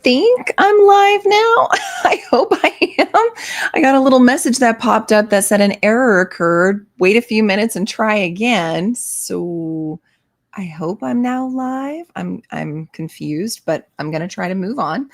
think I'm live now. I hope I am. I got a little message that popped up that said an error occurred. Wait a few minutes and try again. So I hope I'm now live. I'm confused, but I'm gonna try to move on.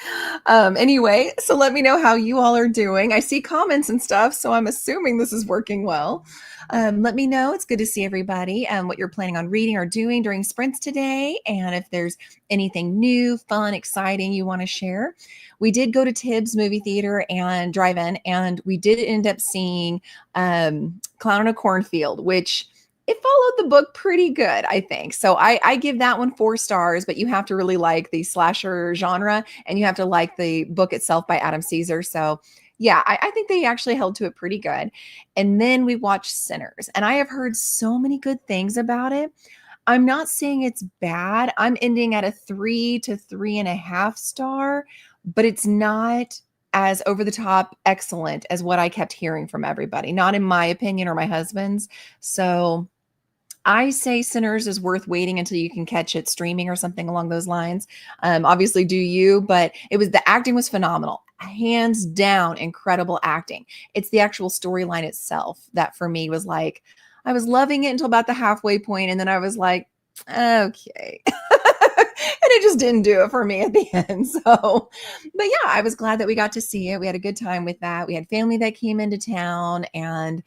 Anyway, so let me know how you all are doing. I see comments and stuff, so I'm assuming this is working well. Let me know. It's good to see everybody. What you're planning on reading or doing during sprints today, and if there's anything new, fun, exciting you want to share. We did go to Tibbs movie theater and drive-in, and we did end up seeing Clown in a Cornfield, which it followed the book pretty good, I think. So I give that one 4 stars, but you have to really like the slasher genre and you have to like the book itself by Adam Caesar. So yeah, I think they actually held to it pretty good. And then we watched Sinners, and I have heard so many good things about it. I'm not saying it's bad. I'm ending at a 3 to 3.5 star, but it's not as over the top excellent as what I kept hearing from everybody, not in my opinion or my husband's. So I say Sinners is worth waiting until you can catch it streaming or something along those lines. Obviously, do you? But the acting was phenomenal, hands down, incredible acting. It's the actual storyline itself that for me was like, I was loving it until about the halfway point, and then I was like, okay. And it just didn't do it for me at the end. So, but yeah, I was glad that we got to see it. We had a good time with that. We had family that came into town, and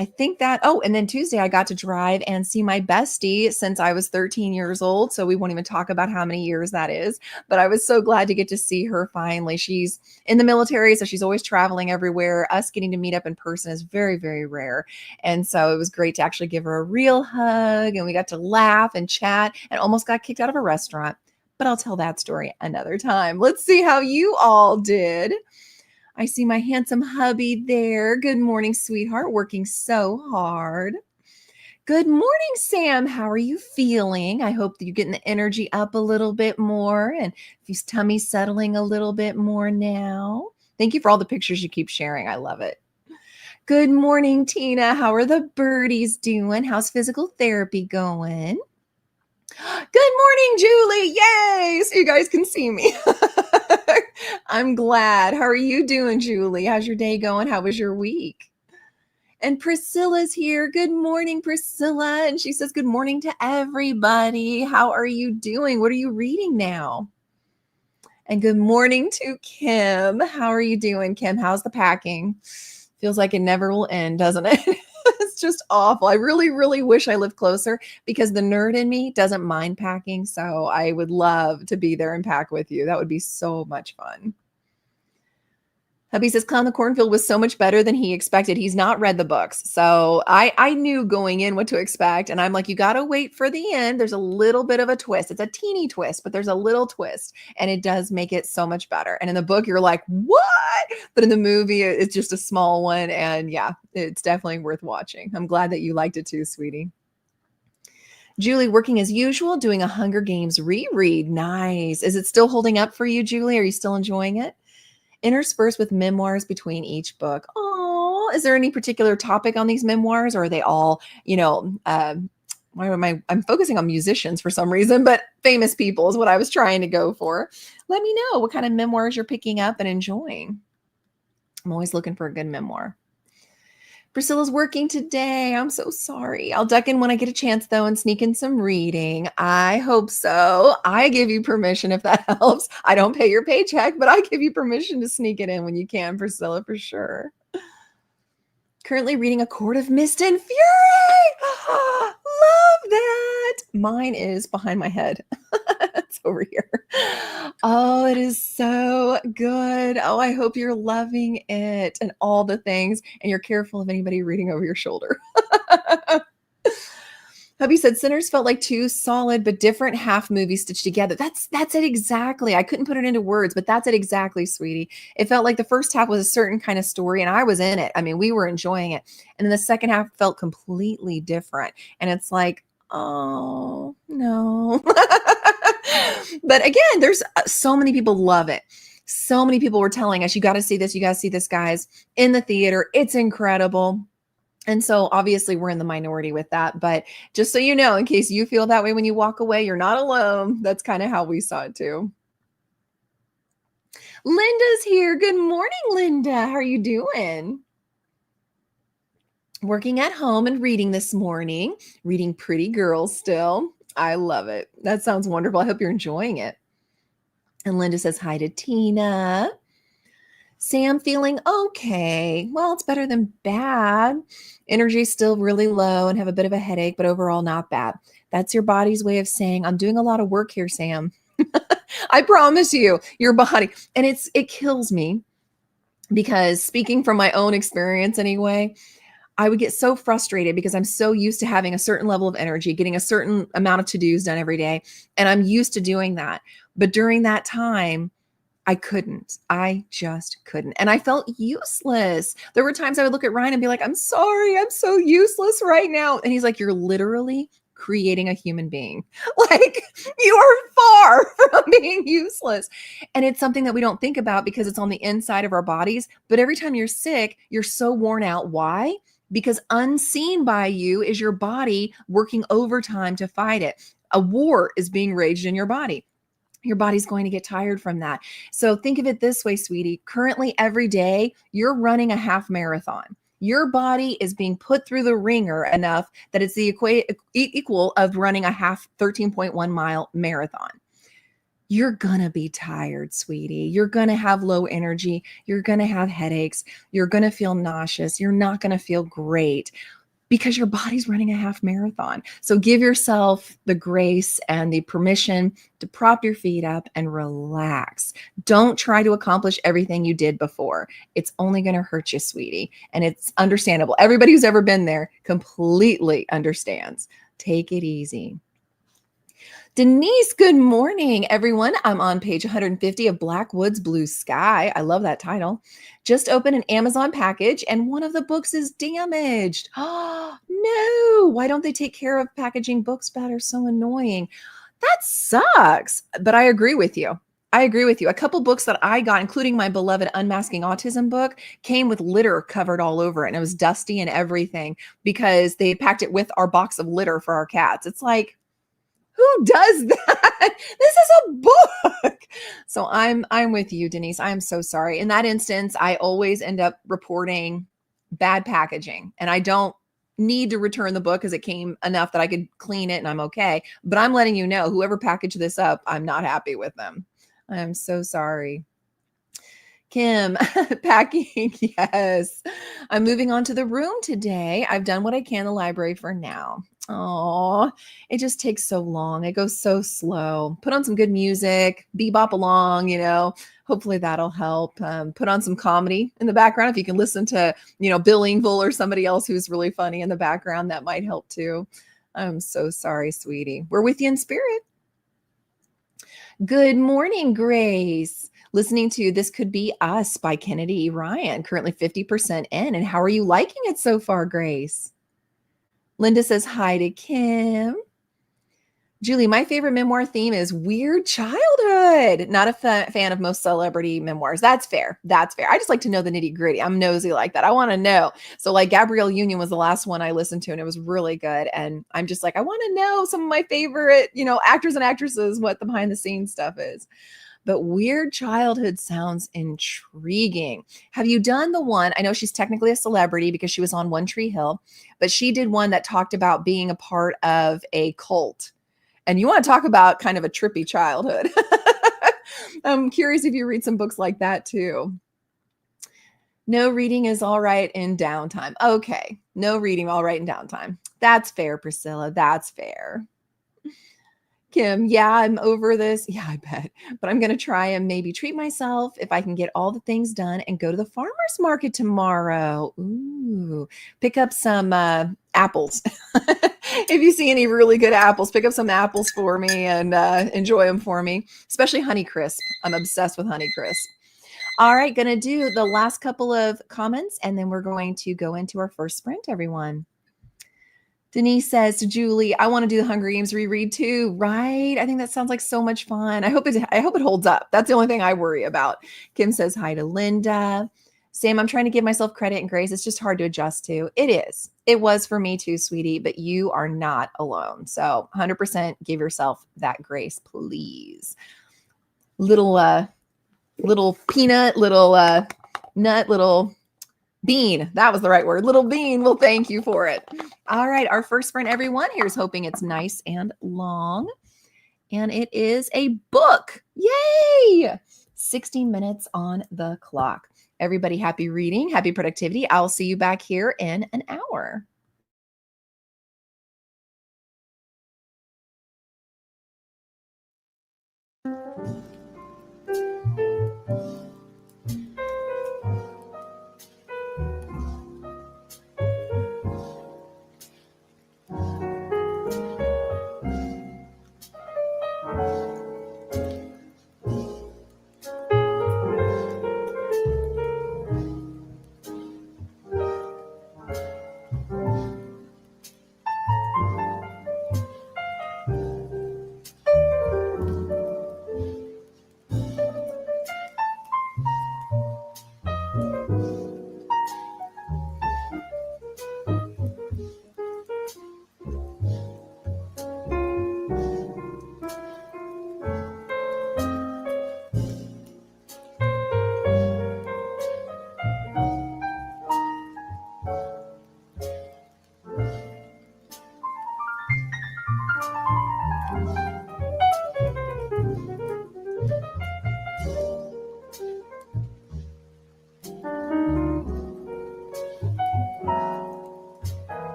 I think that, oh, and then Tuesday I got to drive and see my bestie since I was 13 years old. So we won't even talk about how many years that is. But I was so glad to get to see her finally. She's in the military, so she's always traveling everywhere. Us getting to meet up in person is very, very rare. And so it was great to actually give her a real hug. And we got to laugh and chat and almost got kicked out of a restaurant. But I'll tell that story another time. Let's see how you all did. I see my handsome hubby there. Good morning, sweetheart. Working so hard. Good morning, Sam. How are you feeling? I hope that you're getting the energy up a little bit more and if your tummy's settling a little bit more now. Thank you for all the pictures you keep sharing. I love it. Good morning, Tina. How are the birdies doing? How's physical therapy going? Good morning, Julie. Yay. So you guys can see me. I'm glad. How are you doing, Julie? How's your day going? How was your week? And Priscilla's here. Good morning, Priscilla. And she says, good morning to everybody. How are you doing? What are you reading now? And good morning to Kim. How are you doing, Kim? How's the packing? Feels like it never will end, doesn't it? It's just awful. I really, really wish I lived closer because the nerd in me doesn't mind packing. So I would love to be there and pack with you. That would be so much fun. Hubby says Clown the Cornfield was so much better than he expected. He's not read the books. So I knew going in what to expect. And I'm like, you got to wait for the end. There's a little bit of a twist. It's a teeny twist, but there's a little twist. And it does make it so much better. And in the book, you're like, what? But in the movie, it's just a small one. And yeah, it's definitely worth watching. I'm glad that you liked it too, sweetie. Julie, working as usual, doing a Hunger Games reread. Nice. Is it still holding up for you, Julie? Are you still enjoying it? Interspersed with memoirs between each book. Oh, is there any particular topic on these memoirs, or are they all, why am I'm focusing on musicians for some reason, but famous people is what I was trying to go for. Let me know what kind of memoirs you're picking up and enjoying. I'm always looking for a good memoir. Priscilla's working today. I'm so sorry. I'll duck in when I get a chance, though, and sneak in some reading. I hope so. I give you permission if that helps. I don't pay your paycheck, but I give you permission to sneak it in when you can, Priscilla, for sure. Currently reading A Court of Mist and Fury. Love that. Mine is behind my head. It's over here. Oh, it is so good. Oh, I hope you're loving it and all the things, and you're careful of anybody reading over your shoulder. Hubby said Sinners felt like two solid but different half movies stitched together. That's it exactly. I couldn't put it into words, but that's it exactly, sweetie. It felt like the first half was a certain kind of story, and I was in it. I mean, we were enjoying it. And then the second half felt completely different. And it's like, oh, no. But again, there's so many people love it. So many people were telling us, you got to see this. You got to see this, guys, in the theater. It's incredible. And so obviously we're in the minority with that, but just so you know, in case you feel that way when you walk away, you're not alone. That's kind of how we saw it too. Linda's here. Good morning, Linda. How are you doing? Working at home and reading this morning, reading Pretty Girls still. I love it. That sounds wonderful. I hope you're enjoying it. And Linda says hi to Tina. Sam feeling okay. Well, it's better than bad. Energy's still really low and have a bit of a headache, but overall not bad. That's your body's way of saying, I'm doing a lot of work here, Sam. I promise you, your body. And it kills me because speaking from my own experience anyway, I would get so frustrated because I'm so used to having a certain level of energy, getting a certain amount of to-dos done every day, and I'm used to doing that. But during that time, I couldn't. I just couldn't. And I felt useless. There were times I would look at Ryan and be like, I'm sorry, I'm so useless right now. And he's like, you're literally creating a human being. Like, you are far from being useless. And it's something that we don't think about because it's on the inside of our bodies. But every time you're sick, you're so worn out. Why? Because unseen by you is your body working overtime to fight it. A war is being waged in your body. Your body's going to get tired from that. So think of it this way, sweetie. Currently, every day, you're running a half marathon. Your body is being put through the ringer enough that it's the equal of running a half 13.1 mile marathon. You're going to be tired, sweetie. You're going to have low energy. You're going to have headaches. You're going to feel nauseous. You're not going to feel great because your body's running a half marathon. So give yourself the grace and the permission to prop your feet up and relax. Don't try to accomplish everything you did before. It's only going to hurt you, sweetie. And it's understandable. Everybody who's ever been there completely understands. Take it easy. Denise, good morning, everyone. I'm on page 150 of Blackwood's Blue Sky. I love that title. Just opened an Amazon package and one of the books is damaged. Oh, no. Why don't they take care of packaging books better? So annoying. That sucks. But I agree with you. I agree with you. A couple books that I got, including my beloved Unmasking Autism book, came with litter covered all over it. And it was dusty and everything because they packed it with our box of litter for our cats. It's like, who does that? This is a book. So I'm with you, Denise. I'm so sorry. In that instance, I always end up reporting bad packaging, and I don't need to return the book because it came enough that I could clean it and I'm okay. But I'm letting you know, whoever packaged this up, I'm not happy with them. I'm so sorry. Kim, packing, yes. I'm moving on to the room today. I've done what I can in the library for now. Oh, it just takes so long. It goes so slow. Put on some good music, bebop along, hopefully that'll help. Put on some comedy in the background. If you can listen to, Bill Engvall or somebody else who's really funny in the background, that might help too. I'm so sorry, sweetie. We're with you in spirit. Good morning, Grace. Listening to This Could Be Us by Kennedy E. Ryan, currently 50% in. And how are you liking it so far, Grace? Linda says hi to Kim. Julie, my favorite memoir theme is weird childhood. Not a fan of most celebrity memoirs. That's fair. That's fair. I just like to know the nitty gritty. I'm nosy like that. I want to know. So like Gabrielle Union was the last one I listened to and it was really good. And I'm just like, I want to know some of my favorite, actors and actresses, what the behind the scenes stuff is. But weird childhood sounds intriguing. Have you done the one? I know she's technically a celebrity because she was on One Tree Hill, but she did one that talked about being a part of a cult. And you want to talk about kind of a trippy childhood. I'm curious if you read some books like that too. No reading is all right in downtime. Okay. No reading all right in downtime. That's fair, Priscilla. That's fair. Kim, yeah, I'm over this. Yeah, I bet. But I'm going to try and maybe treat myself if I can get all the things done and go to the farmer's market tomorrow. Ooh, pick up some apples. If you see any really good apples, pick up some apples for me and enjoy them for me, especially Honeycrisp. I'm obsessed with Honeycrisp. All right, going to do the last couple of comments, and then we're going to go into our first sprint, everyone. Denise says to Julie, I want to do the Hunger Games reread too, right? I think that sounds like so much fun. I hope it holds up. That's the only thing I worry about. Kim says hi to Linda. Sam, I'm trying to give myself credit and grace. It's just hard to adjust to. It is. It was for me too, sweetie, but you are not alone. So 100% give yourself that grace, please. Little little peanut, little nut, little bean. That was the right word. Little bean. Well, thank you for it. All right. Our first sprint, everyone. Here's hoping it's nice and long. And it is a book. Yay! 60 minutes on the clock. Everybody, happy reading, happy productivity. I'll see you back here in an hour.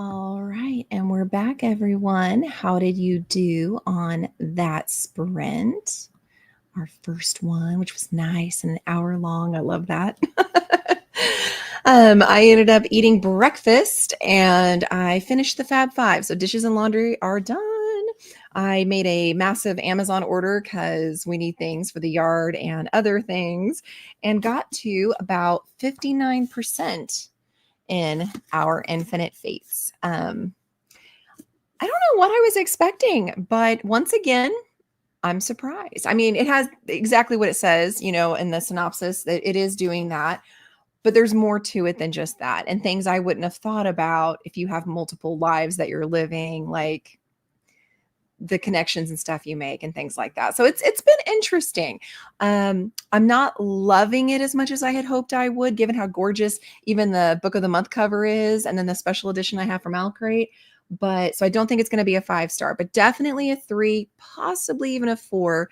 All right, and we're back, everyone. How did you do on that sprint? Our first one, which was nice and an hour long. I love that. I ended up eating breakfast and I finished the Fab Five. So dishes and laundry are done. I made a massive Amazon order because we need things for the yard and other things, and got to about 59% in our Infinite Fates. I don't know what I was expecting, but once again, I'm surprised. I mean, it has exactly what it says, in the synopsis, that it is doing that, but there's more to it than just that. And things I wouldn't have thought about if you have multiple lives that you're living, like the connections and stuff you make and things like that. So it's been interesting. I'm not loving it as much as I had hoped I would, given how gorgeous even the book of the month cover is, and then the special edition I have from Alcrate. But so I don't think it's going to be a 5-star, but definitely a 3, possibly even a 4,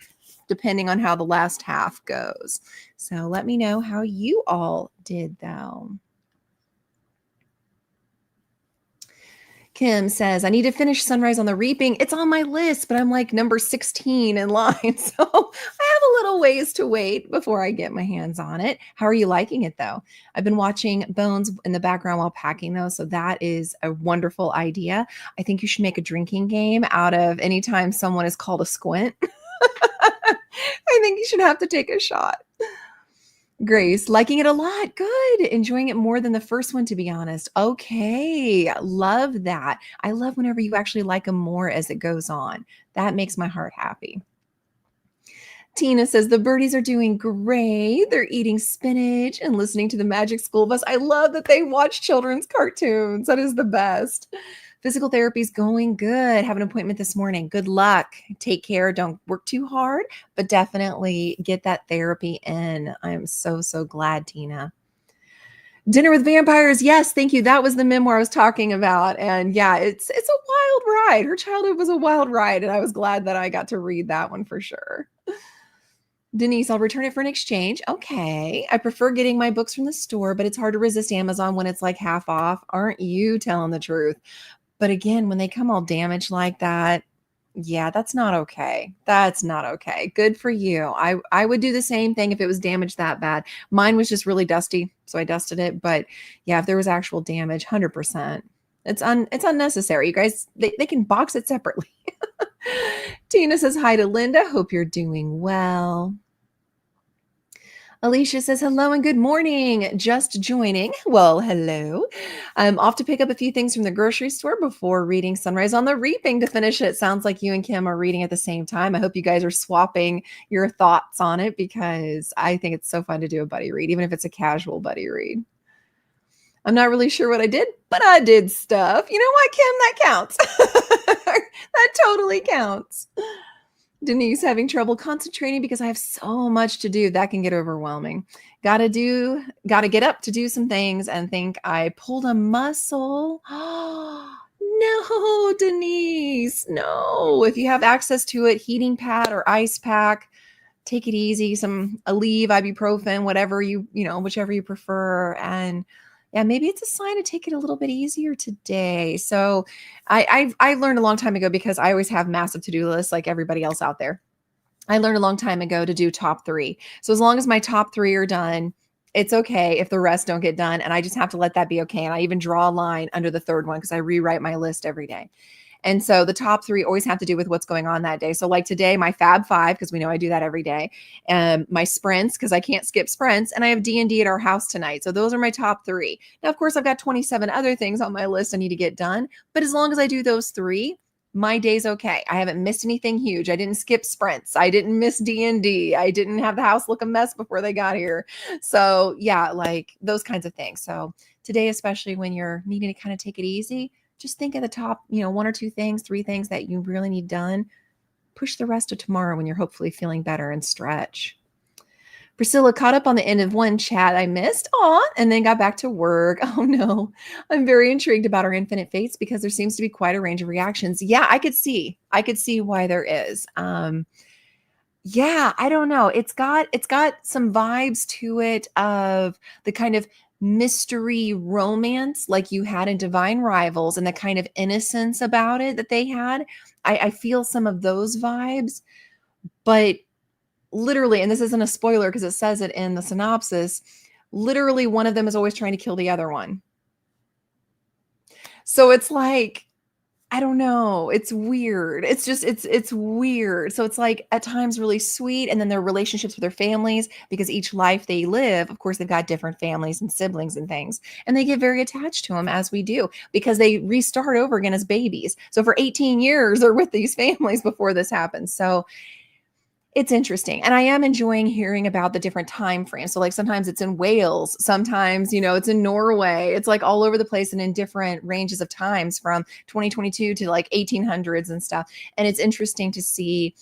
depending on how the last half goes. So let me know how you all did though. Kim says, I need to finish Sunrise on the Reaping. It's on my list, but I'm like number 16 in line. So I have a little ways to wait before I get my hands on it. How are you liking it though? I've been watching Bones in the background while packing though. So that is a wonderful idea. I think you should make a drinking game out of anytime someone is called a squint. I think you should have to take a shot. Grace, liking it a lot. Good. Enjoying it more than the first one, to be honest. Okay. Love that. I love whenever you actually like them more as it goes on. That makes my heart happy. Tina says the birdies are doing great. They're eating spinach and listening to the Magic School Bus. I love that they watch children's cartoons. That is the best. Physical therapy is going good. Have an appointment this morning. Good luck. Take care. Don't work too hard, but definitely get that therapy in. I am so, so glad, Tina. Dinner with Vampires. Yes, thank you. That was the memoir I was talking about. And yeah, it's a wild ride. Her childhood was a wild ride, and I was glad that I got to read that one for sure. Denise, I'll return it for an exchange. Okay. I prefer getting my books from the store, but it's hard to resist Amazon when it's like half off. Aren't you telling the truth? But again, when they come all damaged like that, yeah, that's not okay. That's not okay. Good for you. I would do the same thing if it was damaged that bad. Mine was just really dusty, so I dusted it. But yeah, if there was actual damage, 100%. It's unnecessary. You guys, they can box it separately. Tina says hi to Linda. Hope you're doing well. Alicia says, hello and good morning. Just joining. Well, hello. I'm off to pick up a few things from the grocery store before reading Sunrise on the Reaping to finish it. Sounds like you and Kim are reading at the same time. I hope you guys are swapping your thoughts on it, because I think it's so fun to do a buddy read, even if it's a casual buddy read. I'm not really sure what I did, but I did stuff. You know what, Kim? That counts. That totally counts. Denise, having trouble concentrating because I have so much to do. That can get overwhelming. Gotta get up to do some things and think I pulled a muscle. No, Denise, no. If you have access to it, heating pad or ice pack, take it easy. Some Aleve, ibuprofen, whatever whichever you prefer. And yeah, maybe it's a sign to take it a little bit easier today. So I learned a long time ago, because I always have massive to-do lists like everybody else out there. I learned a long time ago to do top 3. So as long as my top 3 are done, it's okay if the rest don't get done. And I just have to let that be okay. And I even draw a line under the third one because I rewrite my list every day. And so the top 3 always have to do with what's going on that day. So like today, my Fab 5, because we know I do that every day, and my sprints, because I can't skip sprints, and I have D&D at our house tonight. So those are my top 3. Now, of course, I've got 27 other things on my list I need to get done. But as long as I do those 3, my day's okay. I haven't missed anything huge. I didn't skip sprints. I didn't miss D&D. I didn't have the house look a mess before they got here. So yeah, like those kinds of things. So today, especially when you're needing to kind of take it easy, just think of the top, 1 or 2 things, 3 things that you really need done. Push the rest to tomorrow when you're hopefully feeling better, and stretch. Priscilla caught up on the end of one chat I missed, and then got back to work. Oh no, I'm very intrigued about our Infinite Fates because there seems to be quite a range of reactions. Yeah, I could see why there is. Yeah, I don't know. It's got some vibes to it of the kind of mystery romance like you had in Divine Rivals and the kind of innocence about it that they had. I feel some of those vibes, but literally, and this isn't a spoiler because it says it in the synopsis, literally one of them is always trying to kill the other one. So it's like, I don't know. It's weird. It's just it's weird. So it's like at times really sweet, and then their relationships with their families, because each life they live, of course, they've got different families and siblings and things, and they get very attached to them as we do because they restart over again as babies. So for 18 years they're with these families before this happens. So it's interesting. And I am enjoying hearing about the different time frames. So like sometimes it's in Wales, sometimes, it's in Norway. It's like all over the place and in different ranges of times from 2022 to like 1800s and stuff. And it's interesting to see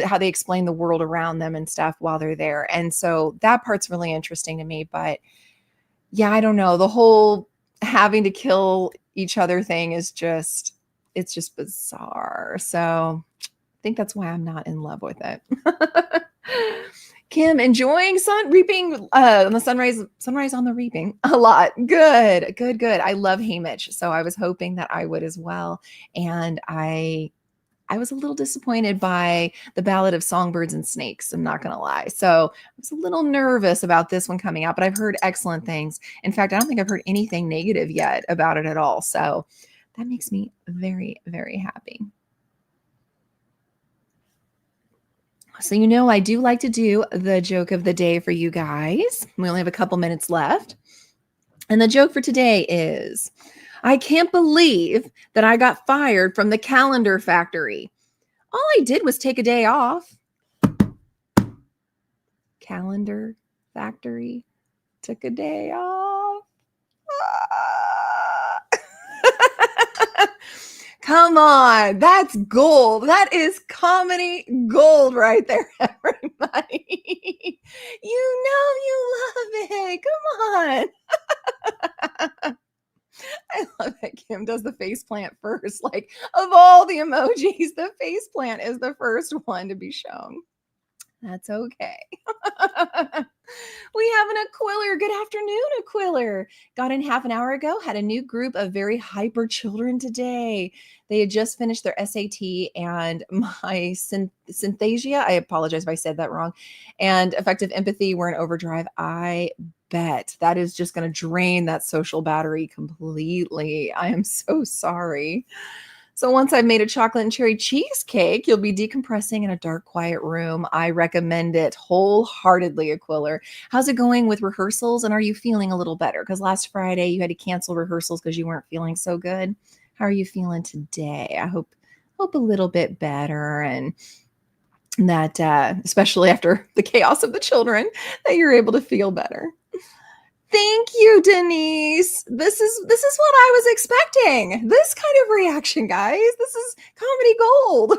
how they explain the world around them and stuff while they're there. And so that part's really interesting to me. But yeah, I don't know. The whole having to kill each other thing is it's just bizarre. So I think that's why I'm not in love with it. Kim, enjoying reaping on the sunrise on the reaping a lot. Good. I love Haymitch, so I was hoping that I would as well. And I was a little disappointed by the Ballad of Songbirds and Snakes. I'm not going to lie. So I was a little nervous about this one coming out, but I've heard excellent things. In fact, I don't think I've heard anything negative yet about it at all. So that makes me very, very happy. So, I do like to do the joke of the day for you guys. We only have a couple minutes left. And the joke for today is, I can't believe that I got fired from the calendar factory. All I did was take a day off. Calendar factory took a day off. Come on, that's gold. That is comedy gold right there, everybody. You love it. Come on. I love that Kim does the face plant first. Like, of all the emojis, the face plant is the first one to be shown. That's okay. We have an Aquiller. Good afternoon, Aquiller. Got in half an hour ago, had a new group of very hyper children today. They had just finished their SAT, and my synesthesia, I apologize if I said that wrong, and affective empathy were in overdrive. I bet that is just going to drain that social battery completely. I am so sorry. So once I've made a chocolate and cherry cheesecake, you'll be decompressing in a dark, quiet room. I recommend it wholeheartedly, Aquiller. How's it going with rehearsals? And are you feeling a little better? Because last Friday you had to cancel rehearsals because you weren't feeling so good. How are you feeling today? I hope a little bit better, and that especially after the chaos of the children, that you're able to feel better. Thank you, Denise. This is what I was expecting. This kind of reaction, guys. This is comedy gold.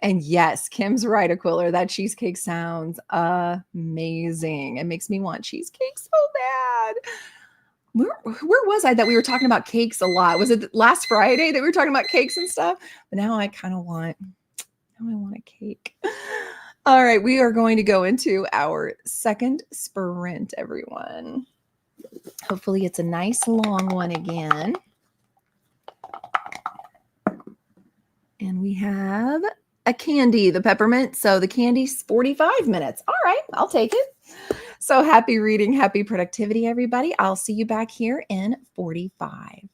And yes, Kim's right, Aquiller. That cheesecake sounds amazing. It makes me want cheesecake so bad. Where was I that we were talking about cakes a lot? Was it last Friday that we were talking about cakes and stuff? But now I want a cake. All right, we are going to go into our second sprint, everyone. Hopefully it's a nice long one again. And we have a candy, the peppermint. So the candy's 45 minutes. All right, I'll take it. So happy reading, happy productivity, everybody. I'll see you back here in 45.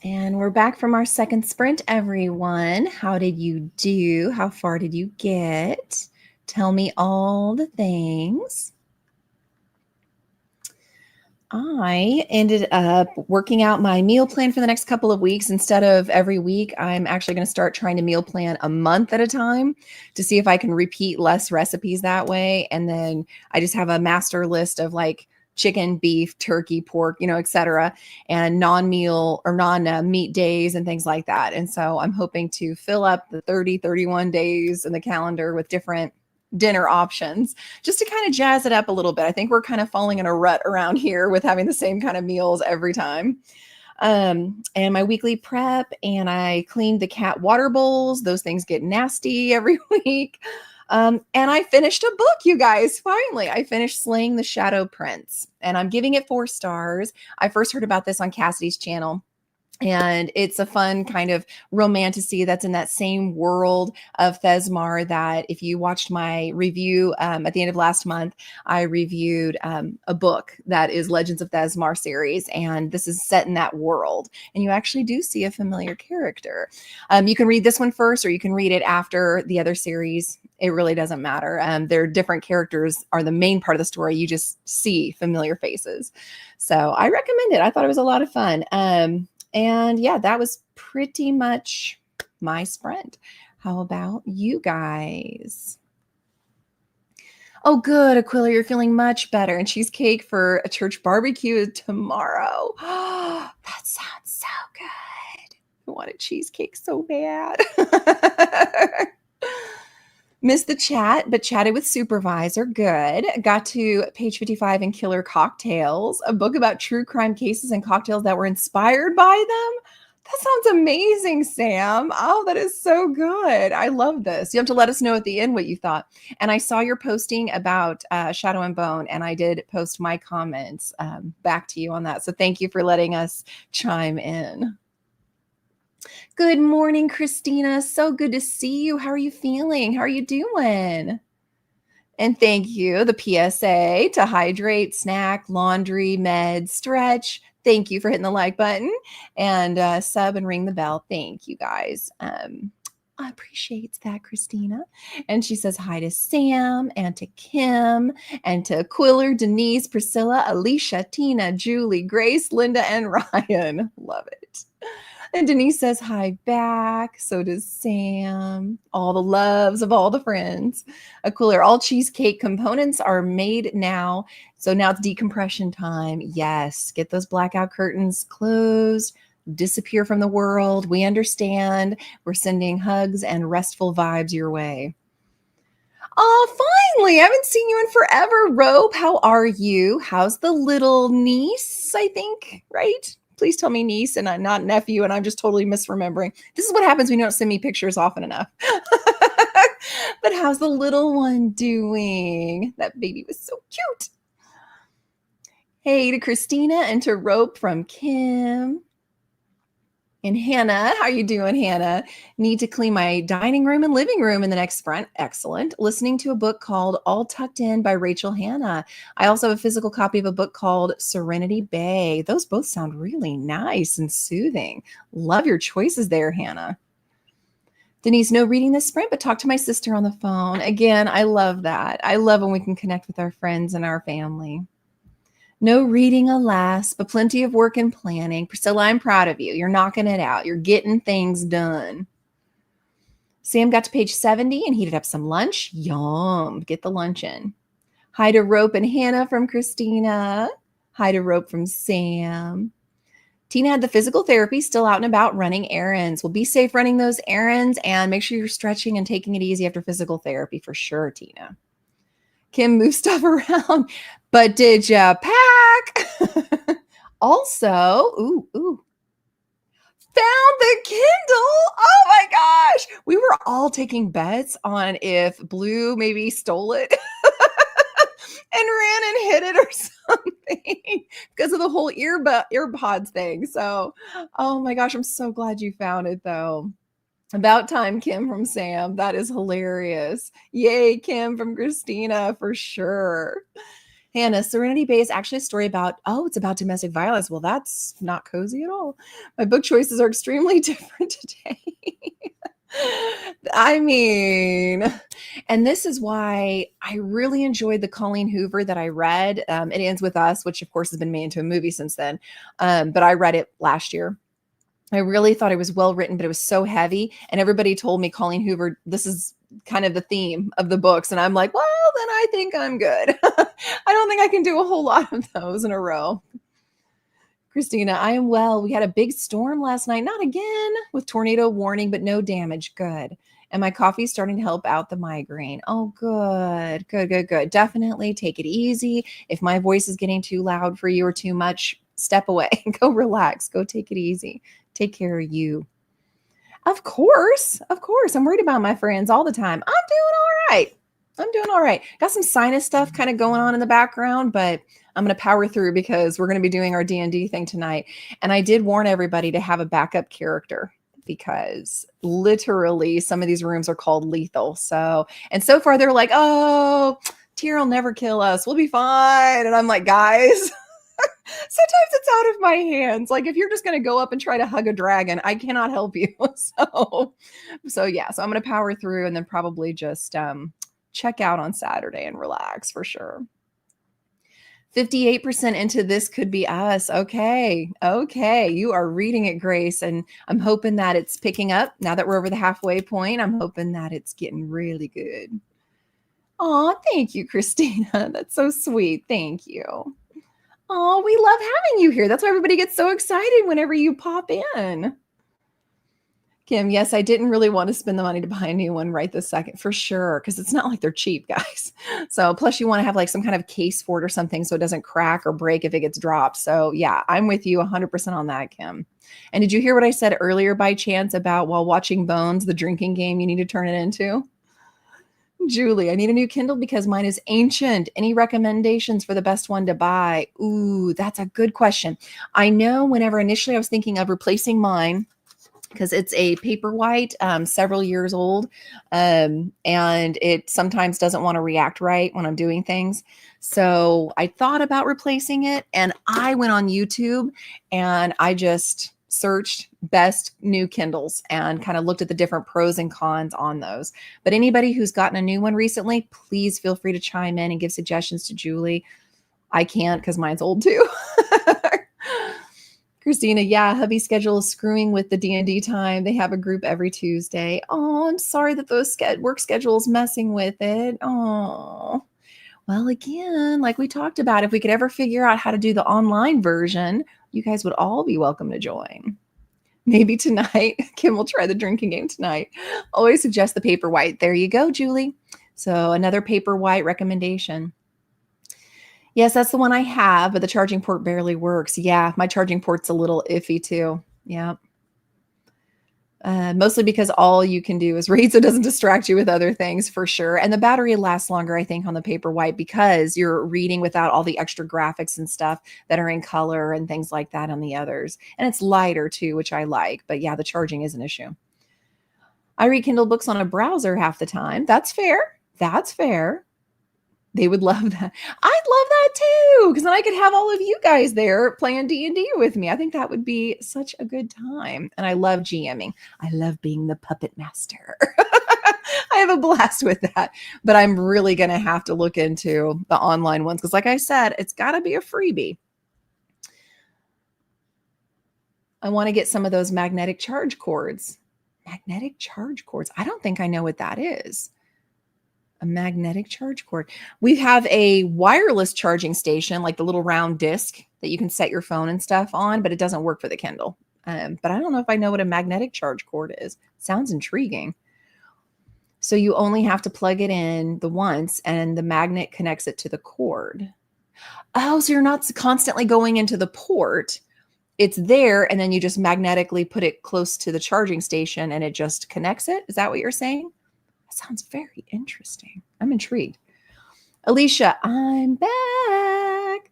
And we're back from our second sprint, everyone. How did you do? How far did you get? Tell me all the things. I ended up working out my meal plan for the next couple of weeks. Instead of every week, I'm actually going to start trying to meal plan a month at a time to see if I can repeat less recipes that way. And then I just have a master list of like chicken, beef, turkey, pork, etc., and non-meal or non-meat days and things like that. And so I'm hoping to fill up the 30, 31 days in the calendar with different dinner options just to kind of jazz it up a little bit. I think we're kind of falling in a rut around here with having the same kind of meals every time. And my weekly prep, and I cleaned the cat water bowls. Those things get nasty every week. And I finished a book, you guys. Finally, I finished Slaying the Shadow Prince, and I'm giving it 4 stars. I first heard about this on Cassidy's channel. And it's a fun kind of romantasy that's in that same world of Thesmar that if you watched my review at the end of last month, I reviewed a book that is Legends of Thesmar series. And this is set in that world. And you actually do see a familiar character. You can read this one first, or you can read it after the other series. It really doesn't matter. Their different characters are the main part of the story. You just see familiar faces. So I recommend it. I thought it was a lot of fun. And yeah, that was pretty much my sprint. How about you guys? Oh, good, Aquila, you're feeling much better. And cheesecake for a church barbecue tomorrow. That sounds so good. I want a cheesecake so bad. Missed the chat, but chatted with supervisor. Good. Got to page 55 in Killer Cocktails, a book about true crime cases and cocktails that were inspired by them. That sounds amazing, Sam. Oh, that is so good. I love this. You have to let us know at the end what you thought. And I saw your posting about Shadow and Bone, and I did post my comments back to you on that. So thank you for letting us chime in. Good morning, Christina. So good to see you. How are you feeling? How are you doing? And thank you. The PSA to hydrate, snack, laundry, meds, stretch. Thank you for hitting the like button and sub and ring the bell. Thank you guys. I appreciate that, Christina. And she says hi to Sam and to Kim and to Quiller, Denise, Priscilla, Alicia, Tina, Julie, Grace, Linda, and Ryan. Love it. And Denise says hi back. So does Sam. All the loves of all the friends. A cooler. All cheesecake components are made now. So now it's decompression time. Yes. Get those blackout curtains closed. Disappear from the world. We understand. We're sending hugs and restful vibes your way. Oh, finally. I haven't seen you in forever. Rope, how are you? How's the little niece, I think, right? Please tell me niece and not nephew, and I'm just totally misremembering. This is what happens when you don't send me pictures often enough. But how's the little one doing? That baby was so cute. Hey to Christina and to Rope from Kim. And Hannah, how are you doing, Hannah? Need to clean my dining room and living room in the next sprint. Excellent. Listening to a book called All Tucked In by Rachel Hannah. I also have a physical copy of a book called Serenity Bay. Those both sound really nice and soothing. Love your choices there, Hannah. Denise, no reading this sprint, but talk to my sister on the phone. Again, I love that. I love when we can connect with our friends and our family. No reading, alas, but plenty of work and planning. Priscilla, I'm proud of you. You're knocking it out. You're getting things done. Sam got to page 70 and heated up some lunch. Yum. Get the lunch in. Hi to Rope and Hannah from Christina. Hi to Rope from Sam. Tina had the physical therapy, still out and about running errands. Well, be safe running those errands and make sure you're stretching and taking it easy after physical therapy for sure, Tina. Kim moved stuff around, but did ya pack? Also, found the Kindle. Oh my gosh. We were all taking bets on if Blue maybe stole it and ran and hid it or something because of the whole earpods thing. So, oh my gosh, I'm so glad you found it though. About time, Kim from Sam. That is hilarious. Yay, Kim from Christina, for sure. Hannah, Serenity Bay is actually a story about, it's about domestic violence. Well, that's not cozy at all. My book choices are extremely different today. I mean, and this is why I really enjoyed the Colleen Hoover that I read. It Ends With Us, which of course has been made into a movie since then. But I read it last year. I really thought it was well written, but it was so heavy. And everybody told me Colleen Hoover, this is kind of the theme of the books. And I'm like, well, then I think I'm good. I don't think I can do a whole lot of those in a row. Christina, I am well. We had a big storm last night. Not again, with tornado warning, but no damage. Good. And my coffee is starting to help out the migraine. Oh, good. Good, good, good. Definitely take it easy. If my voice is getting too loud for you or too much, step away. Go relax. Go take it easy. Take care of you. Of course. Of course. I'm worried about my friends all the time. I'm doing all right. I'm doing all right. Got some sinus stuff kind of going on in the background, but I'm going to power through because we're going to be doing our D&D thing tonight. And I did warn everybody to have a backup character because literally some of these rooms are called lethal. And so far they're like, oh, Tyr will never kill us. We'll be fine. And I'm like, guys, sometimes it's out of my hands. Like if you're just going to go up and try to hug a dragon, I cannot help you. So yeah, so I'm going to power through and then probably just check out on Saturday and relax for sure. 58% into This Could Be Us. Okay. Okay. You are reading it, Grace. And I'm hoping that it's picking up now that we're over the halfway point. I'm hoping that it's getting really good. Oh, thank you, Christina. That's so sweet. Thank you. Oh, we love having you here. That's why everybody gets so excited whenever you pop in. Kim, yes, I didn't really want to spend the money to buy a new one right this second for sure, because it's not like they're cheap, guys. So plus you want to have like some kind of case for it or something so it doesn't crack or break if it gets dropped. So yeah, I'm with you 100% on that, Kim. And did you hear what I said earlier by chance about while watching Bones, the drinking game you need to turn it into? Julie, I need a new Kindle because mine is ancient. Any recommendations for the best one to buy? Ooh, that's a good question. I know whenever initially I was thinking of replacing mine, because it's a Paperwhite, several years old, and it sometimes doesn't want to react right when I'm doing things. So I thought about replacing it, and I went on YouTube and I just searched best new Kindles and kind of looked at the different pros and cons on those. But anybody who's gotten a new one recently, please feel free to chime in and give suggestions to Julie. I can't because mine's old too. Christina, yeah, hubby's schedule is screwing with the D&D time. They have a group every Tuesday. Oh, I'm sorry that those work schedules messing with it. Oh, well, again, like we talked about, if we could ever figure out how to do the online version, you guys would all be welcome to join. Maybe tonight. Kim will try the drinking game tonight. Always suggest the Paperwhite. There you go, Julie. So another Paperwhite recommendation. Yes, that's the one I have, but the charging port barely works. Yeah, my charging port's a little iffy too. Yeah. Mostly because all you can do is read, so it doesn't distract you with other things for sure. And the battery lasts longer, I think, on the Paperwhite because you're reading without all the extra graphics and stuff that are in color and things like that on the others. And it's lighter too, which I like. But yeah, the charging is an issue. I read Kindle books on a browser half the time. That's fair. That's fair. They would love that. I'd love that too, because then I could have all of you guys there playing D&D with me. I think that would be such a good time. And I love GMing. I love being the puppet master. I have a blast with that. But I'm really going to have to look into the online ones because, like I said, it's got to be a freebie. I want to get some of those magnetic charge cords. Magnetic charge cords. I don't think I know what that is. A magnetic charge cord. We have a wireless charging station, like the little round disc that you can set your phone and stuff on, but it doesn't work for the Kindle. But I don't know if I know what a magnetic charge cord is. Sounds intriguing. So you only have to plug it in the once and the magnet connects it to the cord. Oh, so you're not constantly going into the port. It's there and then you just magnetically put it close to the charging station and it just connects it. Is that what you're saying? Sounds very interesting. I'm intrigued. Alicia, I'm back.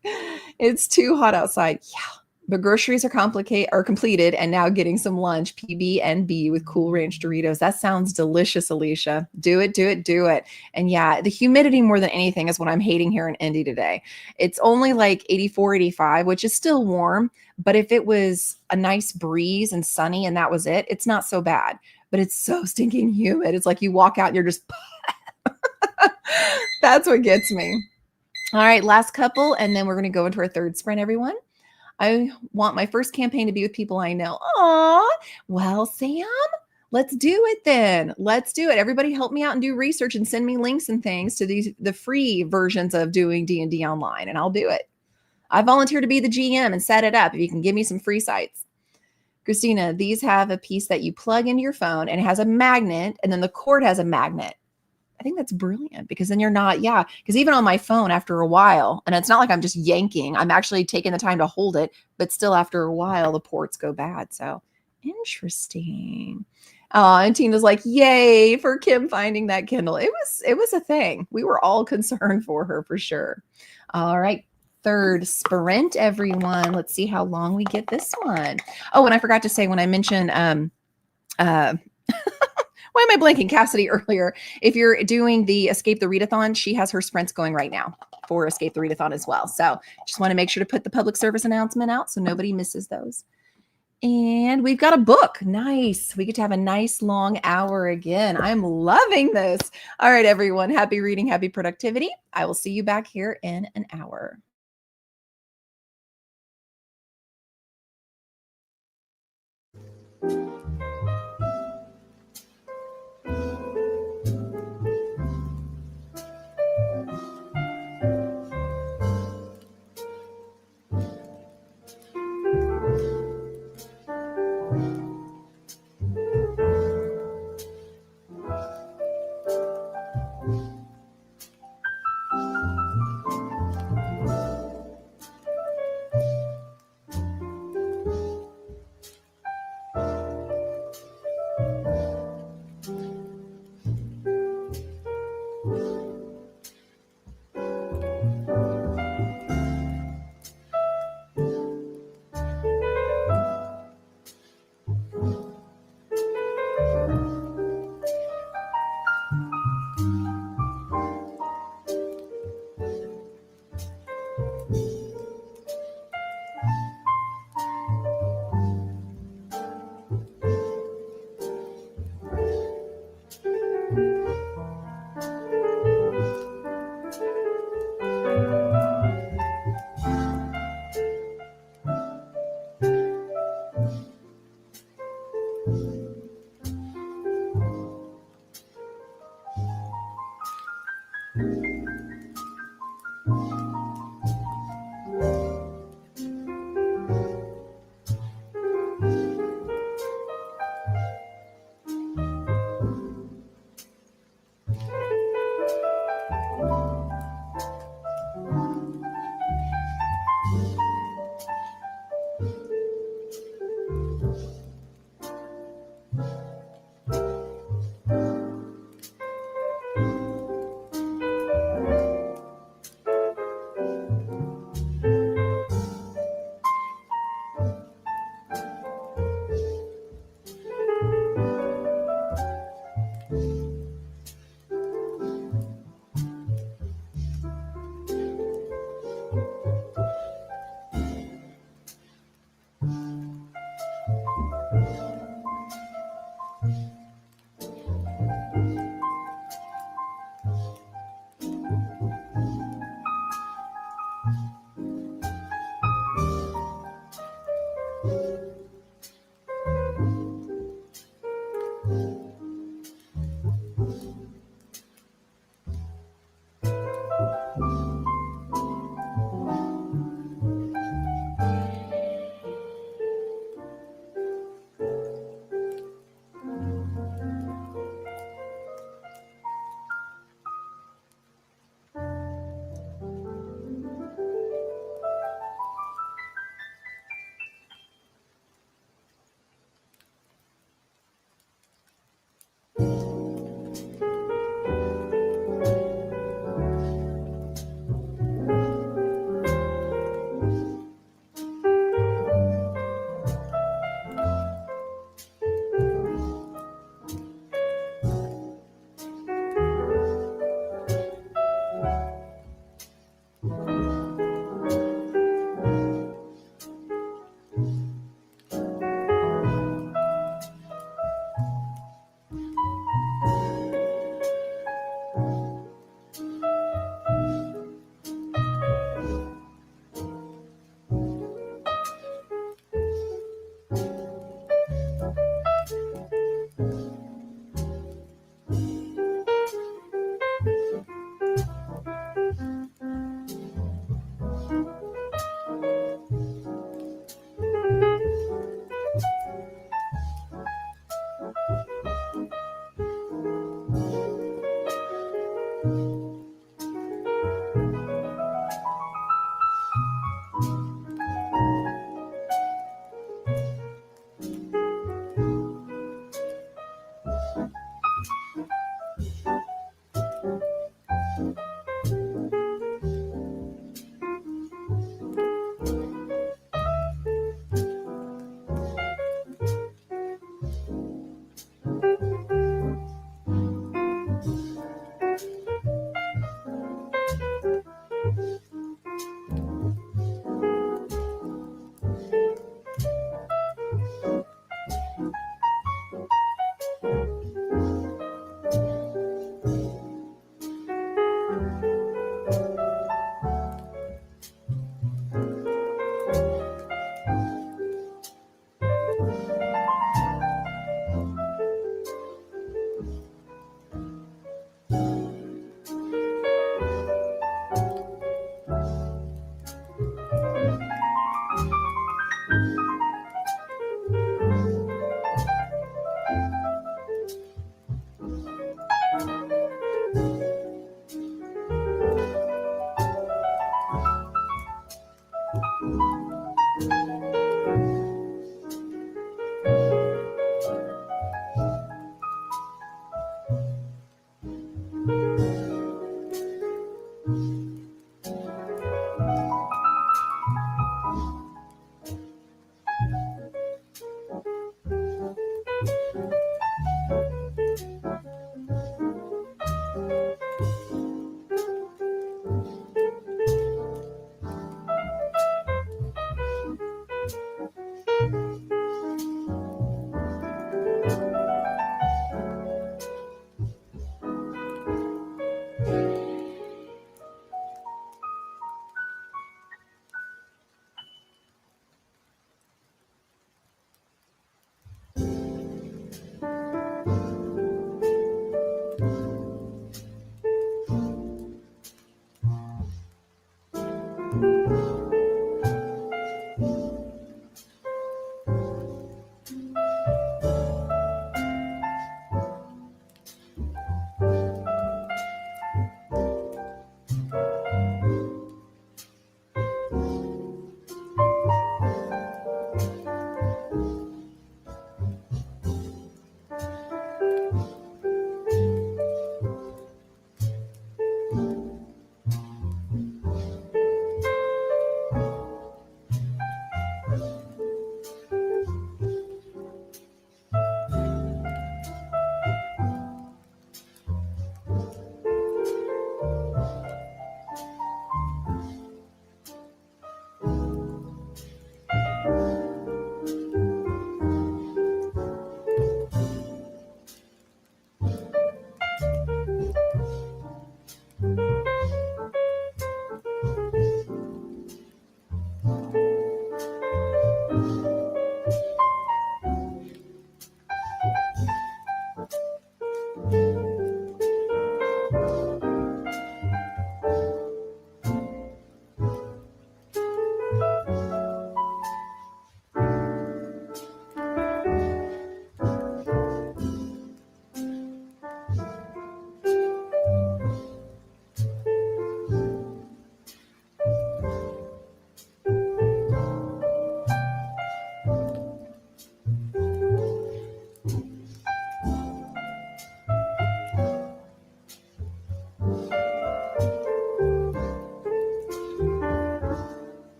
It's too hot outside. Yeah, but groceries are completed and now getting some lunch, PB&B with Cool Ranch Doritos. That sounds delicious, Alicia. Do it, do it, do it. And yeah, the humidity more than anything is what I'm hating here in Indy today. It's only like 84, 85, which is still warm. But if it was a nice breeze and sunny and that was it, it's not so bad. but it's so stinking humid. It's like you walk out and you're just, that's what gets me. All right, last couple, and then we're going to go into our third sprint, everyone. I want my first campaign to be with people I know. Aw, well, Sam, let's do it then. Let's do it. Everybody help me out and do research and send me links and things to the free versions of doing D&D online, and I'll do it. I volunteer to be the GM and set it up if you can give me some free sites. Christina, these have a piece that you plug into your phone and it has a magnet, and then the cord has a magnet. I think that's brilliant because then you're not, because even on my phone after a while, and it's not like I'm just yanking, I'm actually taking the time to hold it, but still after a while, the ports go bad. So interesting. And Tina's like, yay for Kim finding that Kindle. It was a thing. We were all concerned for her for sure. All right. Third sprint, everyone. Let's see how long we get this one. Oh, and I forgot to say when I mentioned why am I blanking? Cassidy earlier. If you're doing the Escape the Readathon, she has her sprints going right now for Escape the Readathon as well. So just want to make sure to put the public service announcement out so nobody misses those. And we've got a book. Nice. We get to have a nice long hour again. I'm loving this. All right, everyone. Happy reading, happy productivity. I will see you back here in an hour.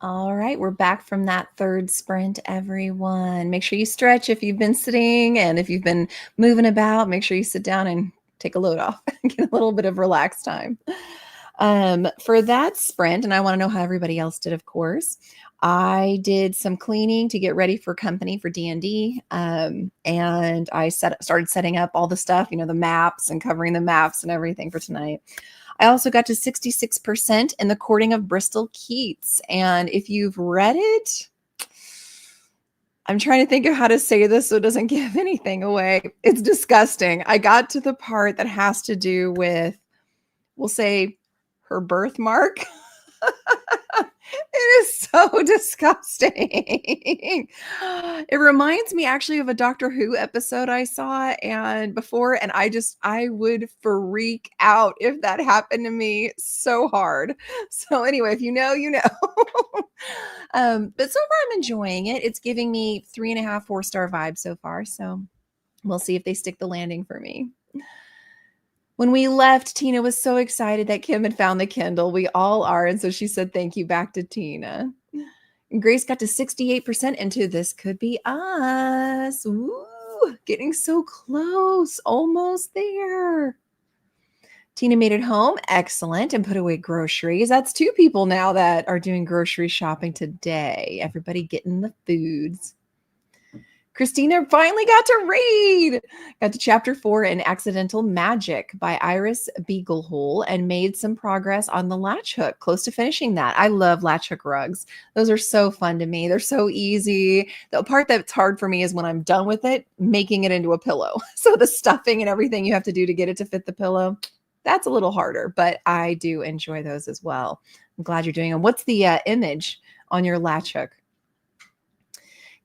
All right, we're back from that third sprint, everyone. Make sure you stretch if you've been sitting, and if you've been moving about, make sure you sit down and take a load off and get a little bit of relaxed time. For that sprint, and I want to know how everybody else did, of course. I did some cleaning to get ready for company for D&D, and I started setting up all the stuff, the maps and covering the maps and everything for tonight. I also got to 66% in The Courting of Bristol Keats. And if you've read it, I'm trying to think of how to say this so it doesn't give anything away. It's disgusting. I got to the part that has to do with, we'll say, her birthmark. It is so disgusting. It reminds me actually of a Doctor Who episode I saw and I would freak out if that happened to me so hard. So anyway, if you know, you know. But so far I'm enjoying it. It's giving me 3.5, 4-star vibes so far. So we'll see if they stick the landing for me. When we left, Tina was so excited that Kim had found the Kindle. We all are. And so she said, thank you back to Tina. And Grace got to 68% into This Could Be Us. Ooh, getting so close. Almost there. Tina made it home. Excellent. And put away groceries. That's 2 people now that are doing grocery shopping today. Everybody getting the foods. Christina finally got to read. Got to chapter 4 in Accidental Magic by Iris Beaglehole and made some progress on the latch hook, close to finishing that. I love latch hook rugs. Those are so fun to me. They're so easy. The part that's hard for me is when I'm done with it, making it into a pillow. So the stuffing and everything you have to do to get it to fit the pillow, that's a little harder, but I do enjoy those as well. I'm glad you're doing them. What's the image on your latch hook?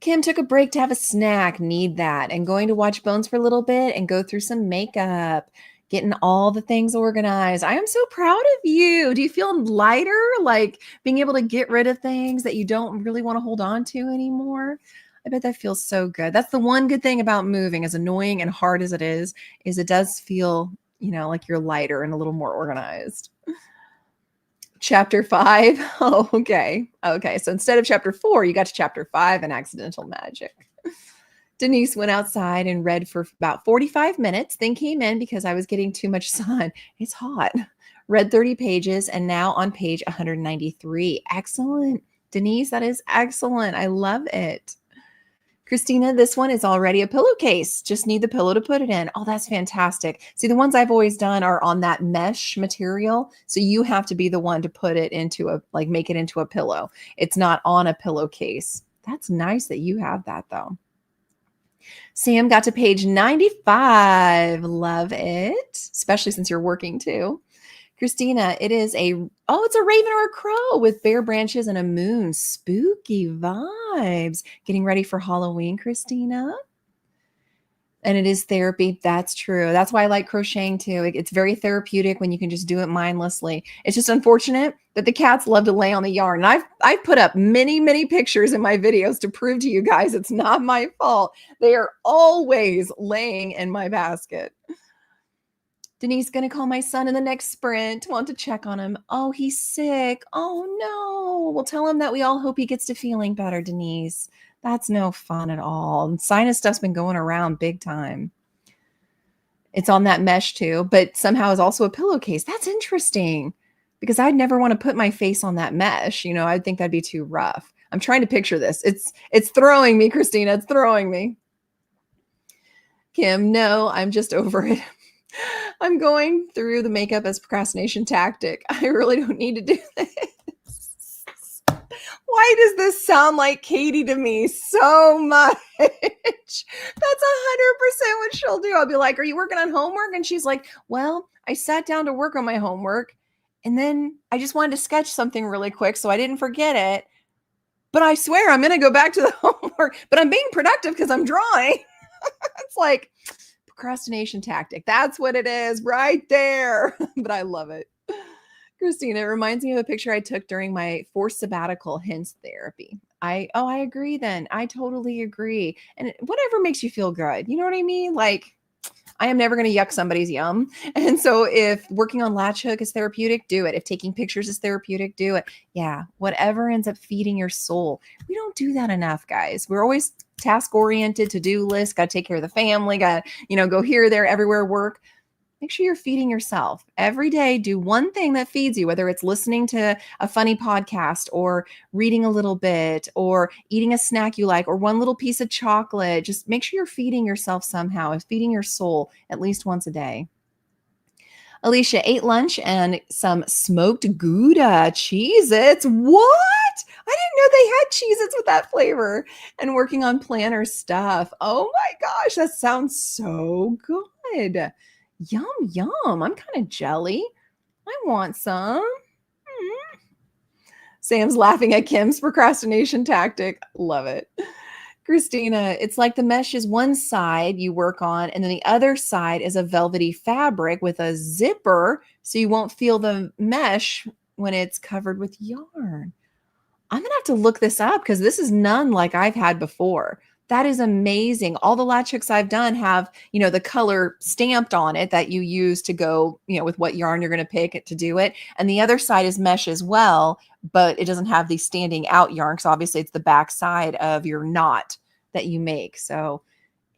Kim took a break to have a snack, need that, and going to watch Bones for a little bit and go through some makeup, getting all the things organized. I am so proud of you. Do you feel lighter, like being able to get rid of things that you don't really want to hold on to anymore? I bet that feels so good. That's the one good thing about moving, as annoying and hard as it is it does feel, like you're lighter and a little more organized. Chapter 5. Oh, okay. Okay. So instead of chapter 4, you got to chapter 5 in Accidental Magic. Denise went outside and read for about 45 minutes, then came in because I was getting too much sun. It's hot. Read 30 pages and now on page 193. Excellent. Denise, that is excellent. I love it. Christina, this one is already a pillowcase. Just need the pillow to put it in. Oh, that's fantastic. See, the ones I've always done are on that mesh material. So you have to be the one to put it into make it into a pillow. It's not on a pillowcase. That's nice that you have that though. Sam got to page 95. Love it. Especially since you're working too. Christina, it's a raven or a crow with bare branches and a moon. Spooky vibes. Getting ready for Halloween, Christina. And it is therapy. That's true. That's why I like crocheting too. It's very therapeutic when you can just do it mindlessly. It's just unfortunate that the cats love to lay on the yarn. And I've put up many, many pictures in my videos to prove to you guys it's not my fault. They are always laying in my basket. Denise going to call my son in the next sprint. Want to check on him. Oh, he's sick. Oh, no. We'll tell him that we all hope he gets to feeling better, Denise. That's no fun at all. And sinus stuff's been going around big time. It's on that mesh too, but somehow is also a pillowcase. That's interesting because I'd never want to put my face on that mesh. I'd think that'd be too rough. I'm trying to picture this. It's throwing me, Christina. It's throwing me. Kim, no, I'm just over it. I'm going through the makeup as procrastination tactic. I really don't need to do this. Why does this sound like Katie to me so much? That's 100% what she'll do. I'll be like, are you working on homework? And she's like, well, I sat down to work on my homework and then I just wanted to sketch something really quick so I didn't forget it. But I swear I'm going to go back to the homework, but I'm being productive because I'm drawing. It's like procrastination tactic. That's what it is right there. But I love it. Christina, it reminds me of a picture I took during my forced sabbatical, hence therapy. I agree then. I totally agree. And whatever makes you feel good. You know what I mean? Like, I am never going to yuck somebody's yum. And so if working on latch hook is therapeutic, do it. If taking pictures is therapeutic, do it. Yeah, whatever ends up feeding your soul. We don't do that enough, guys. We're always task oriented, to-do list, got to take care of the family, got, go here, there, everywhere, work. Make sure you're feeding yourself every day. Do one thing that feeds you, whether it's listening to a funny podcast or reading a little bit or eating a snack you like or one little piece of chocolate. Just make sure you're feeding yourself somehow and feeding your soul at least once a day. Alicia ate lunch and some smoked Gouda Cheez-Its. What? I didn't know they had Cheez-Its with that flavor. And working on planner stuff. Oh my gosh, that sounds so good. Yum, yum. I'm kind of jelly. I want some. Sam's laughing at Kim's procrastination tactic. Love it. Christina, it's like the mesh is one side you work on, and then the other side is a velvety fabric with a zipper, so you won't feel the mesh when it's covered with yarn. I'm going to have to look this up because this is none like I've had before. That is amazing. All the latch hooks I've done have, the color stamped on it that you use to go, with what yarn you're going to pick to do it. And the other side is mesh as well, but it doesn't have the standing out yarn because obviously it's the back side of your knot that you make. So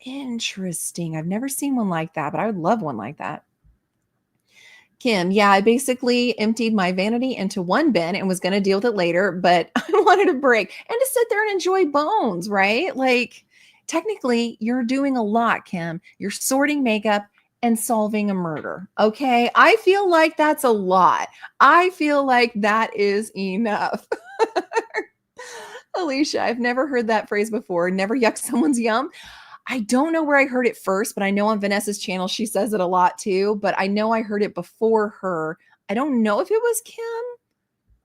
interesting. I've never seen one like that, but I would love one like that. Kim, yeah, I basically emptied my vanity into one bin and was going to deal with it later, but I wanted a break and to sit there and enjoy bones, right? Like, technically, you're doing a lot, Kim. You're sorting makeup and solving a murder. Okay. I feel like that's a lot. I feel like that is enough. Alicia, I've never heard that phrase before. Never yuck someone's yum. I don't know where I heard it first, but I know on Vanessa's channel, she says it a lot too, but I know I heard it before her. I don't know if it was Kim.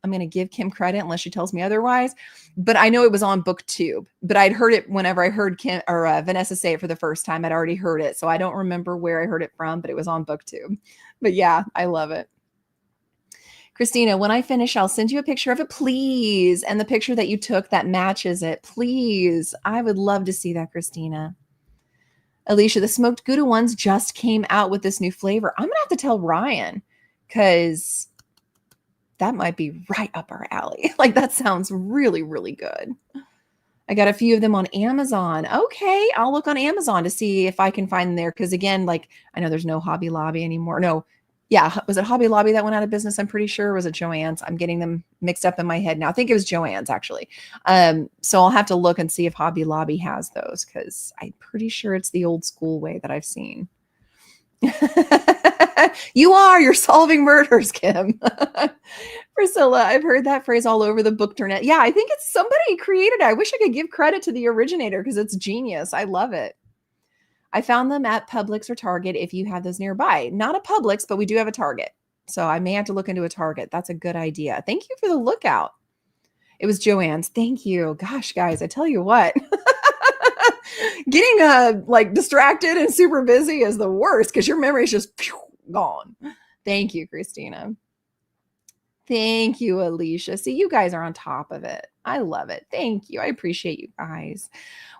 I'm going to give Kim credit unless she tells me otherwise, but I know it was on BookTube, but I'd heard it whenever I heard Kim or Vanessa say it for the first time. I'd already heard it. So I don't remember where I heard it from, but it was on BookTube. But yeah, I love it. Christina, when I finish, I'll send you a picture of it, please. And the picture that you took that matches it, please. I would love to see that, Christina. Alicia, the smoked Gouda ones just came out with this new flavor. I'm going to have to tell Ryan because that might be right up our alley. Like, that sounds really, really good. I got a few of them on Amazon. Okay, I'll look on Amazon to see if I can find them there. Because again, like, I know there's no Hobby Lobby anymore. No, yeah, was it Hobby Lobby that went out of business? I'm pretty sure. Or was it Joann's? I'm getting them mixed up in my head now. I think it was Joann's actually. So I'll have to look and see if Hobby Lobby has those because I'm pretty sure it's the old school way that I've seen. You're solving murders, Kim. Priscilla, I've heard that phrase all over the bookternet. Yeah, I think it's somebody created it. I wish I could give credit to the originator because it's genius. I love it. I found them at Publix or Target if you have those nearby. Not a Publix, but we do have a Target. So I may have to look into a Target. That's a good idea. Thank you for the lookout. It was Joann's. Thank you. Gosh, guys, I tell you what. Getting like distracted and super busy is the worst because your memory is just gone. Thank you, Christina. Thank you, Alicia. See, you guys are on top of it. I love it. Thank you. I appreciate you guys.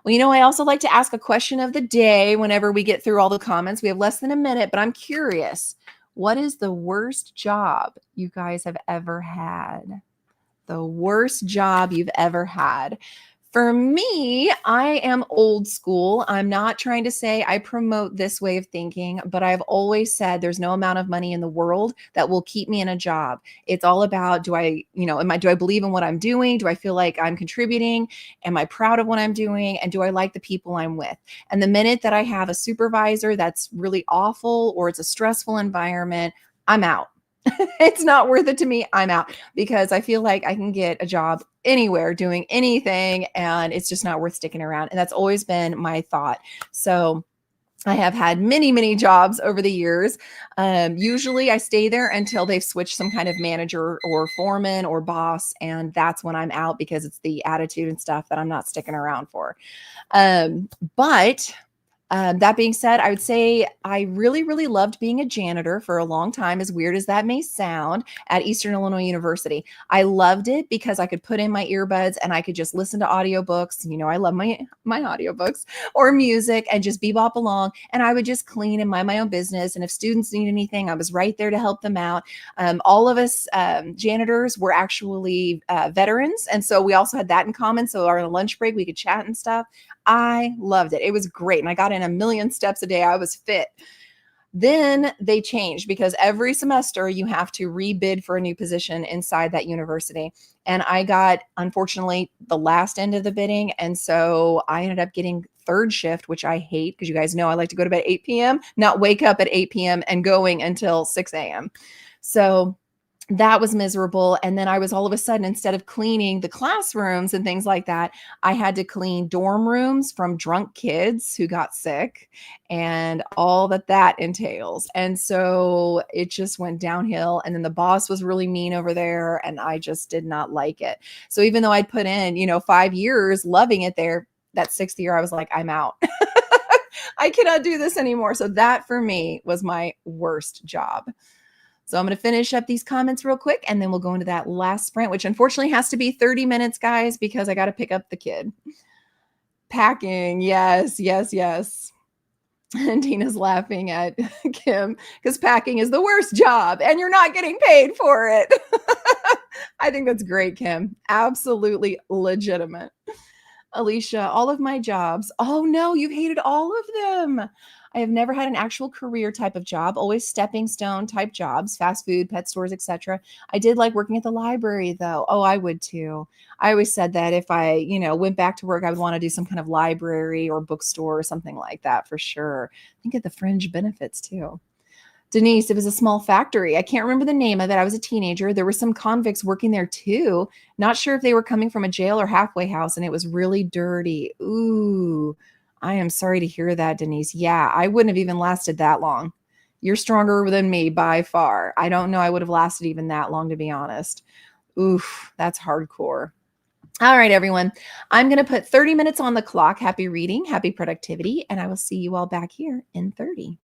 Well, I also like to ask a question of the day whenever we get through all the comments. We have less than a minute, but I'm curious. What is the worst job you guys have ever had? The worst job you've ever had. For me, I am old school. I'm not trying to say I promote this way of thinking, but I've always said there's no amount of money in the world that will keep me in a job. It's all about, do I believe in what I'm doing? Do I feel like I'm contributing? Am I proud of what I'm doing? And do I like the people I'm with? And the minute that I have a supervisor that's really awful or it's a stressful environment, I'm out. It's not worth it to me. I'm out because I feel like I can get a job anywhere doing anything and it's just not worth sticking around. And that's always been my thought. So I have had many, many jobs over the years. Usually I stay there until they've switched some kind of manager or foreman or boss. And that's when I'm out because it's the attitude and stuff that I'm not sticking around for. But That being said, I would say I really, really loved being a janitor for a long time, as weird as that may sound, at Eastern Illinois University. I loved it because I could put in my earbuds and I could just listen to audiobooks. You know, I love my audiobooks or music and just bebop along. And I would just clean and mind my own business. And if students need anything, I was right there to help them out. All of us janitors were actually veterans. And so we also had that in common. So on a lunch break, we could chat and stuff. I loved it. It was great. And I got in a million steps a day. I was fit. Then they changed because every semester you have to rebid for a new position inside that university. And I got, unfortunately, the last end of the bidding. And so I ended up getting third shift, which I hate because you guys know I like to go to bed at 8 p.m., not wake up at 8 p.m. and going until 6 a.m. So that was miserable. And then I was all of a sudden, instead of cleaning the classrooms and things like that, I had to clean dorm rooms from drunk kids who got sick and all that entails. And so it just went downhill. And then the boss was really mean over there, and I just did not like it. So even though I'd put in, 5 years loving it there, that sixth year, I was like, I'm out. I cannot do this anymore. So that for me was my worst job. So I'm going to finish up these comments real quick, and then we'll go into that last sprint, which unfortunately has to be 30 minutes, guys, because I got to pick up the kid. Packing. Yes, yes, yes. And Tina's laughing at Kim because packing is the worst job and you're not getting paid for it. I think that's great, Kim. Absolutely legitimate. Alicia, all of my jobs. Oh no, you hated all of them. I have never had an actual career type of job, always stepping stone type jobs, fast food, pet stores, etc. I did like working at the library though. Oh, I would too. I always said that if I, went back to work, I would want to do some kind of library or bookstore or something like that for sure. I think at the fringe benefits too. Denise, it was a small factory. I can't remember the name of it. I was a teenager. There were some convicts working there too. Not sure if they were coming from a jail or halfway house, and it was really dirty. Ooh, I am sorry to hear that, Denise. Yeah, I wouldn't have even lasted that long. You're stronger than me by far. I don't know I would have lasted even that long, to be honest. Oof, that's hardcore. All right, everyone. I'm going to put 30 minutes on the clock. Happy reading, happy productivity, and I will see you all back here in 30.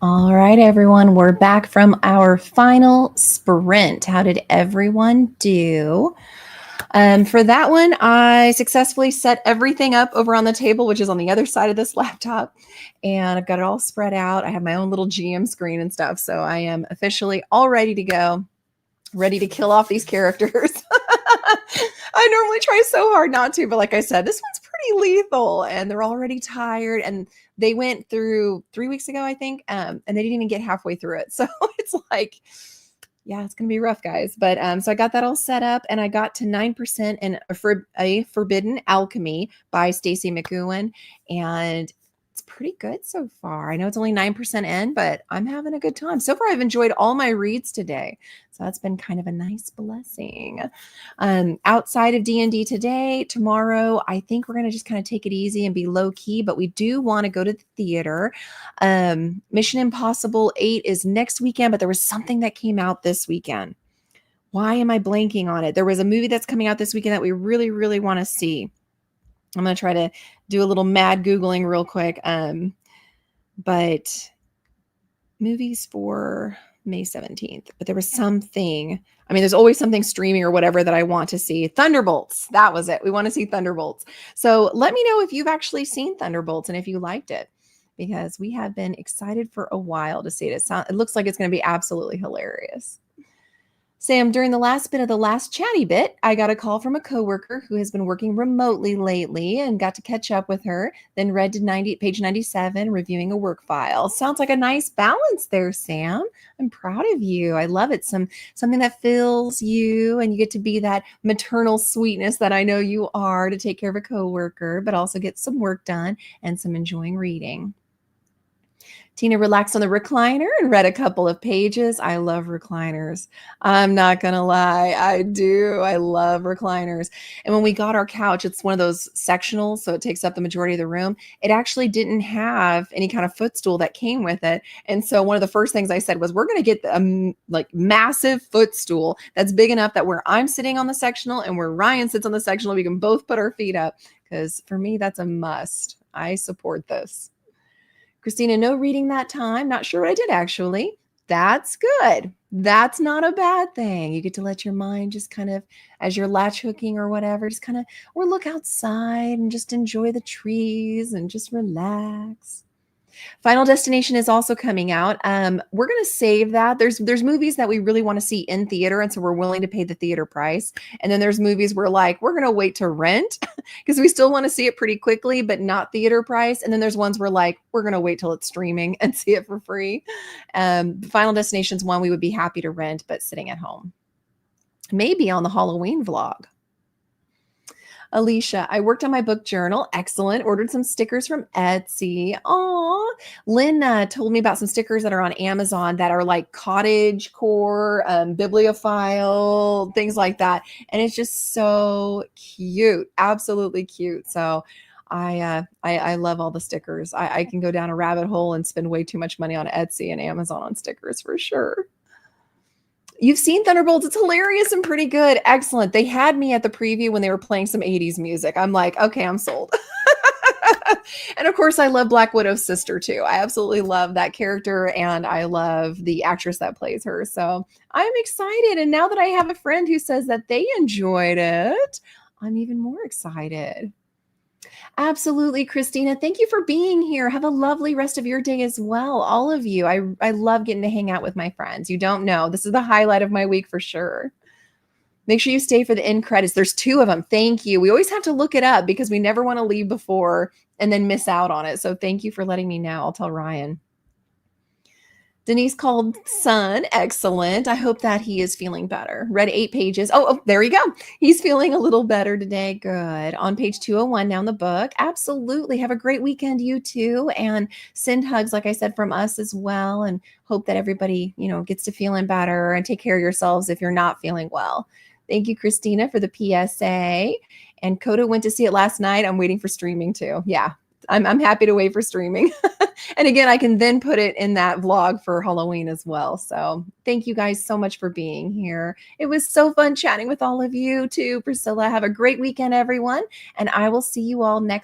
All right, everyone, we're back from our final sprint. How did everyone do? For that one, I successfully set everything up over on the table, which is on the other side of this laptop. And I've got it all spread out. I have my own little GM screen and stuff. So I am officially all ready to go, ready to kill off these characters. I normally try so hard not to, but like I said, this one's pretty lethal and they're already tired. And they went through 3 weeks ago, I think, and they didn't even get halfway through it. So it's like, yeah, it's gonna be rough, guys. But so I got that all set up, and I got to 9% in a Forbidden Alchemy by Stacey McEwen, and it's pretty good so far. I know it's only 9% in, but I'm having a good time so far. I've enjoyed all my reads today, so that's been kind of a nice blessing. Outside of D&D today, tomorrow, I think we're gonna just kind of take it easy and be low key, but we do want to go to the theater. Mission Impossible 8 is next weekend, but there was something that came out this weekend. Why am I blanking on it? There was a movie that's coming out this weekend that we really, really want to see. I'm going to try to do a little mad Googling real quick. But movies for May 17th. But there was something. I mean, there's always something streaming or whatever that I want to see. Thunderbolts. That was it. We want to see Thunderbolts. So let me know if you've actually seen Thunderbolts and if you liked it, because we have been excited for a while to see it. It looks like it's going to be absolutely hilarious. Sam, during the last bit of the last chatty bit, I got a call from a coworker who has been working remotely lately and got to catch up with her, then read to page 97, reviewing a work file. Sounds like a nice balance there, Sam. I'm proud of you. I love it. Something that fills you, and you get to be that maternal sweetness that I know you are to take care of a coworker, but also get some work done and some enjoying reading. Tina relaxed on the recliner and read a couple of pages. I love recliners. I'm not going to lie. I do. I love recliners. And when we got our couch, it's one of those sectionals, so it takes up the majority of the room. It actually didn't have any kind of footstool that came with it. And so one of the first things I said was, we're going to get a massive footstool that's big enough that where I'm sitting on the sectional and where Ryan sits on the sectional, we can both put our feet up. Because for me, that's a must. I support this. Christina, no reading that time. Not sure what I did, actually. That's good. That's not a bad thing. You get to let your mind just kind of, as you're latch hooking or whatever, just kind of, or look outside and just enjoy the trees and just relax. Final Destination is also coming out. We're going to save that. There's movies that we really want to see in theater, and so we're willing to pay the theater price. And then there's movies we're going to wait to rent because we still want to see it pretty quickly, but not theater price. And then there's ones we're going to wait till it's streaming and see it for free. Final Destination's one we would be happy to rent, but sitting at home. Maybe on the Halloween vlog. Alicia, I worked on my book journal. Excellent. Ordered some stickers from Etsy. Aw. Lynn told me about some stickers that are on Amazon that are like cottage core, bibliophile, things like that. And it's just so cute. Absolutely cute. So I love all the stickers. I can go down a rabbit hole and spend way too much money on Etsy and Amazon on stickers for sure. You've seen Thunderbolts. It's hilarious and pretty good. Excellent. They had me at the preview when they were playing some 80s music. I'm like, okay, I'm sold. And of course, I love Black Widow's sister too. I absolutely love that character, and I love the actress that plays her. So I'm excited. And now that I have a friend who says that they enjoyed it, I'm even more excited. Absolutely, Christina. Thank you for being here. Have a lovely rest of your day as well. All of you. I love getting to hang out with my friends. You don't know. This is the highlight of my week for sure. Make sure you stay for the end credits. There's 2 of them. Thank you. We always have to look it up because we never want to leave before and then miss out on it. So thank you for letting me know. I'll tell Ryan. Denise called son. Excellent. I hope that he is feeling better. Read 8 pages. Oh, there you go. He's feeling a little better today. Good. On page 201 now in the book. Absolutely. Have a great weekend, you too. And send hugs, like I said, from us as well. And hope that everybody, gets to feeling better, and take care of yourselves if you're not feeling well. Thank you, Christina, for the PSA. And Coda went to see it last night. I'm waiting for streaming too. Yeah. I'm happy to wait for streaming. And again, I can then put it in that vlog for Halloween as well. So thank you guys so much for being here. It was so fun chatting with all of you too. Priscilla, have a great weekend, everyone. And I will see you all next